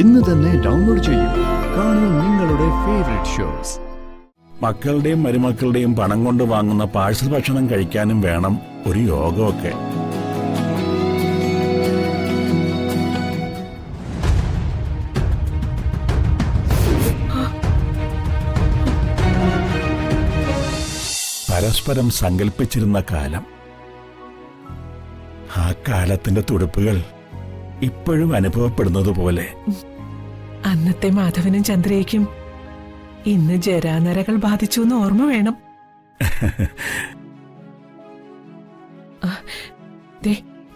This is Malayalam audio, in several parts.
ഇന്ന് തന്നെ ഡൗൺലോഡ് ചെയ്യൂ. കാണൂ നിങ്ങളുടെ ഫേവറേറ്റ് ഷോസ്. മക്കളുടെയും മരുമക്കളുടെയും പണം കൊണ്ട് വാങ്ങുന്ന പാഴ്സൽ ഭക്ഷണം കഴിക്കാനും വേണം ഒരു യോഗമൊക്കെ. പരസ്പരം സങ്കല്പിച്ചിരുന്ന കാലം, ആ കാലത്തിന്റെ തുടുപ്പുകൾ ഇപ്പോഴും അനുഭവപ്പെടുന്നത് പോലെ. അന്നത്തെ മാധവനും ചന്ദ്രയ്ക്കും ഇന്ന് ജരാനരകൾ ബാധിച്ചു എന്ന് ഓർമ്മ വേണം.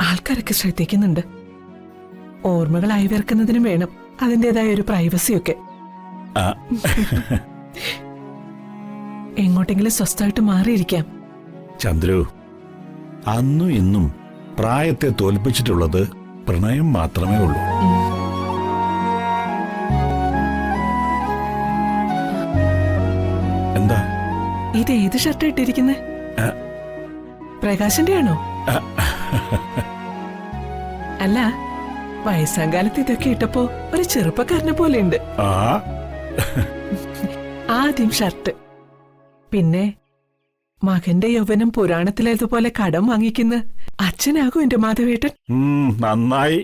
ആൾക്കാരൊക്കെ ശ്രദ്ധിക്കുന്നുണ്ട്. ഓർമ്മകൾ അയവിറക്കുന്നതിനും വേണം അതിൻ്റെതായ ഒരു പ്രൈവസിയൊക്കെ. എങ്ങോട്ടെങ്കിലും സ്വസ്ഥമായിട്ട് മാറിയിരിക്കാം. ചന്ദ്രു, അന്നും ഇന്നും പ്രായത്തെ തോൽപ്പിച്ചിട്ടുള്ളത് പ്രണയം മാത്രമേ ഉള്ളൂ. എന്താ ഇത് ഏത് ഷർട്ട് ഇട്ടിരിക്കുന്നേ? പ്രകാശന്റെ ആണോ? അല്ല, വയസ്സാം കാലത്ത് ഇതൊക്കെ ഇട്ടപ്പോ ഒരു ചെറുപ്പക്കാരനെ പോലെയുണ്ട്. ആദ്യം ഷർട്ട്, പിന്നെ മകന്റെ യൗവനം പുരാണത്തിലേതുപോലെ കടം വാങ്ങിക്കുന്ന അച്ഛനാകും എന്റെ മാധവേട്ടൻ. നന്നായി.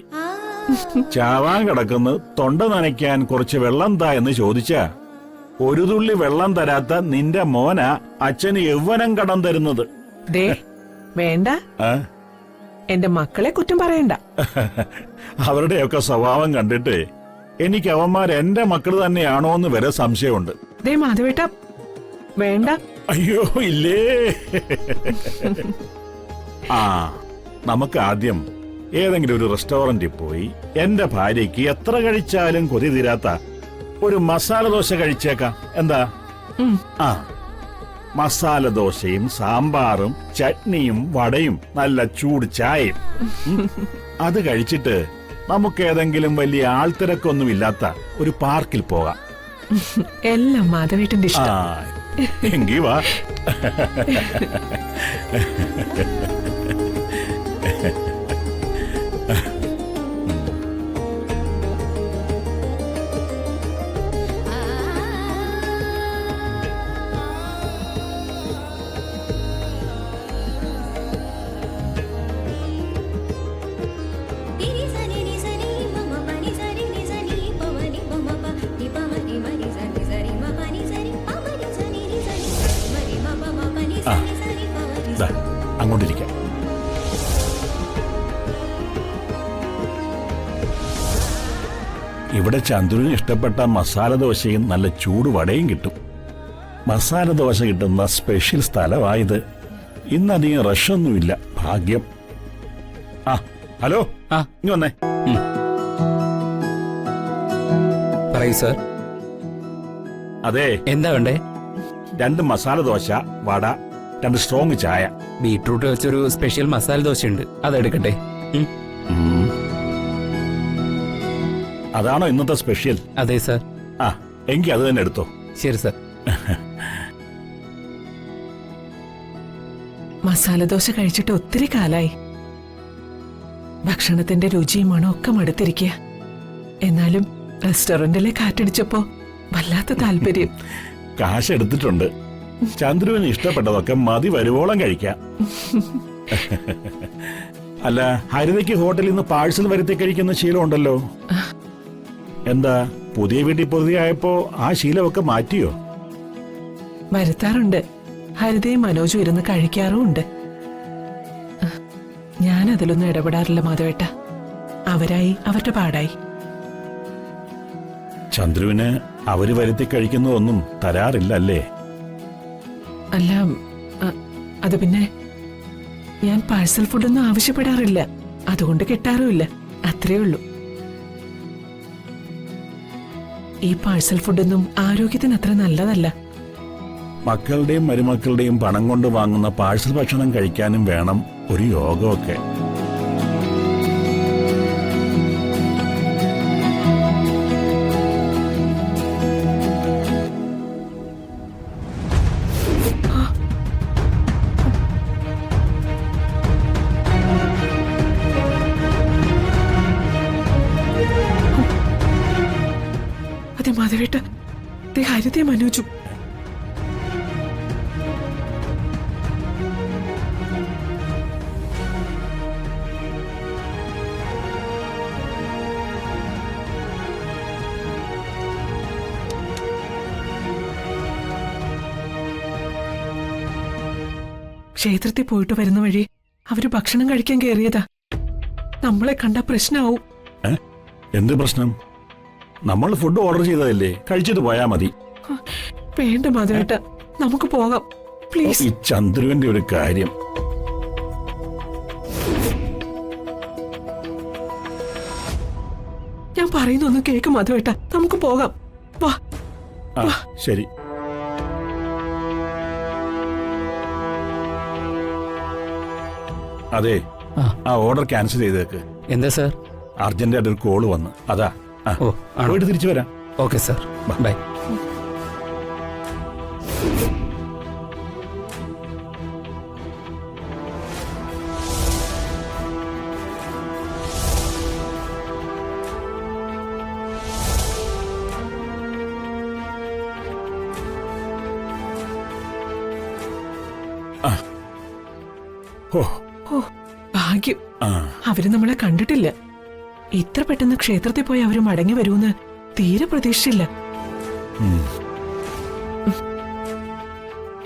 ചാവാൻ കിടക്കുന്നു, തൊണ്ട നനയ്ക്കാൻ കുറച്ച് വെള്ളം താ എന്ന് ചോദിച്ചാ ഒരു തുള്ളി വെള്ളം തരാത്ത നിന്റെ മോന അച്ഛന് യൗവനം കടം തരുന്നത്. ദേ വേണ്ട, എന്റെ മക്കളെ കുറ്റം പറയണ്ട. അവരുടെയൊക്കെ സ്വഭാവം കണ്ടിട്ട് എനിക്ക് അവന്മാർ എന്റെ മക്കൾ തന്നെയാണോ എന്ന് വരെ സംശയമുണ്ട്. ദേ മാധവേട്ട, വേണ്ട. അയ്യോ ഇല്ലേ. നമുക്ക് ആദ്യം ഏതെങ്കിലും ഒരു റെസ്റ്റോറന്റിൽ പോയി എന്റെ ഭാര്യയ്ക്ക് എത്ര കഴിച്ചാലും കൊതി തീരാത്ത ഒരു മസാല ദോശ കഴിച്ചേക്കാം. എന്താ? മസാല ദോശയും സാമ്പാറും ചട്നിയും വടയും നല്ല ചൂട് ചായയും. അത് കഴിച്ചിട്ട് നമുക്ക് ഏതെങ്കിലും വലിയ ആൾത്തിരക്കൊന്നുമില്ലാത്ത ഒരു പാർക്കിൽ പോകാം. എല്ലാം മാധവേട്ടന്റെ ഇഷ്ടം. എങ്കി വാ. അങ്ങോട്ടിരിക്കാം. ഇവിടെ ചന്ദ്രന് ഇഷ്ടപ്പെട്ട മസാല ദോശയും നല്ല ചൂട് വടയും കിട്ടും. മസാല ദോശ കിട്ടുന്ന സ്പെഷ്യൽ സ്ഥലമായത്. ഇന്നധികം റഷൊന്നുമില്ല. ഭാഗ്യം. ഹലോ, ഇങ്ങ് വന്നേ. പറയൂ സർ. അതെ, എന്താ വേണ്ടേ? 2 മസാല ദോശ, വട, 2 സ്ട്രോങ് ചായ. ബീട്രൂട്ട് വെച്ചൊരു സ്പെഷ്യൽ മസാല ദോശ ഉണ്ട്, അതെടുക്കട്ടെ? അതാണോ ഇന്നത്തെ സ്പെഷ്യൽ? അതെ സർ. എങ്കിൽ അത് തന്നെ എടുത്തോ. ശരി സർ. മസാല ദോശ കഴിച്ചിട്ട് ഒത്തിരി കാലായി. ഭക്ഷണത്തിന്റെ രുചിയും മണമൊക്കെ മടുത്തിരിക്കുക. എന്നാലും റെസ്റ്റോറന്റിലെ കാറ്റടിച്ചപ്പോ വല്ലാത്ത താല്പര്യം. കാശ് എടുത്തിട്ടുണ്ട്. ചന്ദ്രുവിന് ഇഷ്ടപ്പെട്ടതൊക്കെ മതി വരുവോളം കഴിക്കാം. അല്ല, ഹരിതയ്ക്ക് ഹോട്ടലിൽ നിന്ന് പാഴ്സൽ വരുത്തി കഴിക്കുന്ന ശീലമുണ്ടല്ലോ. എന്താ, പുതിയ വീട്ടിൽ പൊതുവെയായപ്പോ ആ ശീലമൊക്കെ മാറ്റിയോ? വരുത്താറുണ്ട്. ഹരിതയും മനോജും ഇരുന്ന് കഴിക്കാറുമുണ്ട്. ഞാൻ അതിലൊന്നും ഇടപെടാറില്ല മാധവേട്ട. അവരായി അവരുടെ പാടായി. ചന്ദ്രുവിന് അവര് വരുത്തി കഴിക്കുന്നതൊന്നും തരാറില്ലല്ലേ? അല്ല, അത് പിന്നെ ഞാൻ പാഴ്സൽ ഫുഡൊന്നും ആവശ്യപ്പെടാറില്ല. അതുകൊണ്ട് കിട്ടാറുമില്ല. അത്രേ ഉള്ളൂ. ഈ പാഴ്സൽ ഫുഡൊന്നും ആരോഗ്യത്തിന് അത്ര നല്ലതല്ല. മക്കളുടെയും മരുമക്കളുടെയും പണം കൊണ്ട് വാങ്ങുന്ന പാഴ്സൽ ഭക്ഷണം കഴിക്കാനും വേണം ഒരു യോഗമൊക്കെ. മാധവേട്ട, ദേ ഹരിതയെ മനോജു. ക്ഷേത്രത്തിൽ പോയിട്ട് വരുന്ന വഴി അവര് ഭക്ഷണം കഴിക്കാൻ കയറിയതാ. നമ്മളെ കണ്ട പ്രശ്നമാവും. എന്ത് പ്രശ്നം? നമ്മൾ ഫുഡ് ഓർഡർ ചെയ്തതല്ലേ, കഴിച്ചിട്ട് പോയാ മതി. വേണ്ട മാധവേട്ട, നമുക്ക് പോകാം പ്ലീസ്. ഈ ചന്ദ്രുവിന്റെ ഒരു കാര്യം. ഞാൻ പറയുന്നൊന്ന് കേക്ക് മാധവേട്ട, നമുക്ക് പോകാം. വാ. ശരി. അതെ, ആ ഓർഡർ ക്യാൻസൽ ചെയ്തേക്ക്. എന്താ സാർ? അർജന്റായിട്ട് ഒരു കോള് വന്ന്, അതാ. ഓ, പോയിട്ട് തിരിച്ചു വരാം. Okay sir, bye. ഭാഗ്യം, അവര് നമ്മളെ കണ്ടിട്ടില്ല. ഇത്ര പെട്ടെന്ന് ക്ഷേത്രത്തിൽ പോയി അവര് മടങ്ങി വരുമെന്ന് തീരെ പ്രതീക്ഷിച്ചില്ല.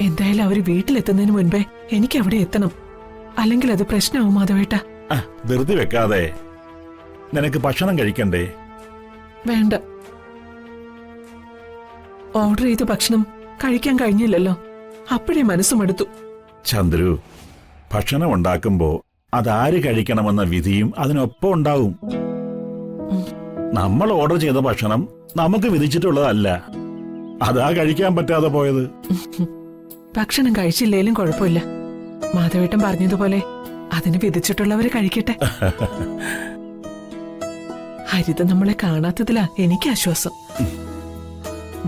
എന്തായാലും അവര് വീട്ടിലെത്തുന്നതിന് മുൻപേ എനിക്ക് അവിടെ എത്തണം, അല്ലെങ്കിൽ അത് പ്രശ്നമാവും മാധവേട്ട. ധൃതി വെക്കാതെ, നിനക്ക് ഭക്ഷണം കഴിക്കണ്ടേ? വേണ്ട, ഓർഡർ ചെയ്ത ഭക്ഷണം കഴിക്കാൻ കഴിഞ്ഞില്ലല്ലോ, അപ്പോഴേ മനസ്സുമടുത്തു. ചന്ദ്രു, ഭക്ഷണം ഉണ്ടാക്കുമ്പോ അതാര് കഴിക്കണമെന്ന വിധിയും അതിനൊപ്പം ഉണ്ടാവും. നമ്മൾ ഓർഡർ ചെയ്ത ഭക്ഷണം നമുക്ക് വിധിച്ചിട്ടുള്ളതല്ല, അതാ കഴിക്കാൻ പറ്റാതെ പോയത്. ഭക്ഷണം കഴിച്ചില്ലേലും കുഴപ്പമില്ല, മാധവേട്ടൻ പറഞ്ഞതുപോലെ അതിന് വിധിച്ചിട്ടുള്ളവര് കഴിക്കട്ടെ. ഹരിത നമ്മളെ കാണാത്തതിലാ എനിക്ക് ആശ്വാസം.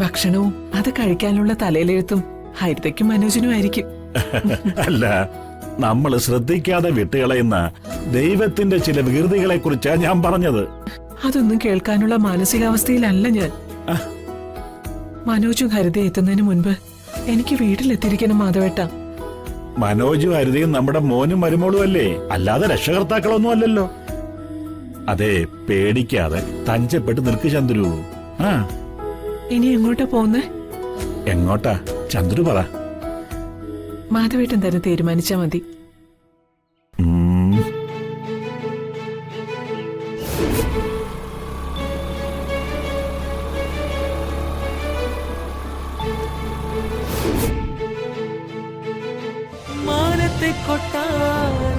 ഭക്ഷണവും അത് കഴിക്കാനുള്ള തലയിലെഴുത്തും ഹരിതയ്ക്കും മനോജിനും ആയിരിക്കും. അല്ല, നമ്മൾ ശ്രദ്ധിക്കാതെ വിട്ടുകളയുന്ന ദൈവത്തിന്റെ ചില വികൃതികളെ കുറിച്ചാ ഞാൻ പറഞ്ഞത്. അതൊന്നും കേൾക്കാനുള്ള മാനസികാവസ്ഥയിലല്ല ഞാൻ. മനോജും ഹരിത എത്തുന്നതിന് മുൻപ് എനിക്ക് വീട്ടിലെത്തിയിരിക്കണം മാധവേട്ട. മനോജും ഹരിതയും നമ്മുടെ മോനും മരുമോളും അല്ലേ, അല്ലാതെ രക്ഷകർത്താക്കളൊന്നും അല്ലല്ലോ. അതെ, പേടിക്കാതെ തഞ്ചപ്പെട്ട് നിൽക്ക് ചന്ദ്രു. ഇനി എങ്ങോട്ടാ പോന്നേ? എങ്ങോട്ടാ ചന്ദ്രു പറ. മാധവേട്ടൻ തന്നെ തീരുമാനിച്ചാ മതി. മാനത്തെ കൊട്ടാരം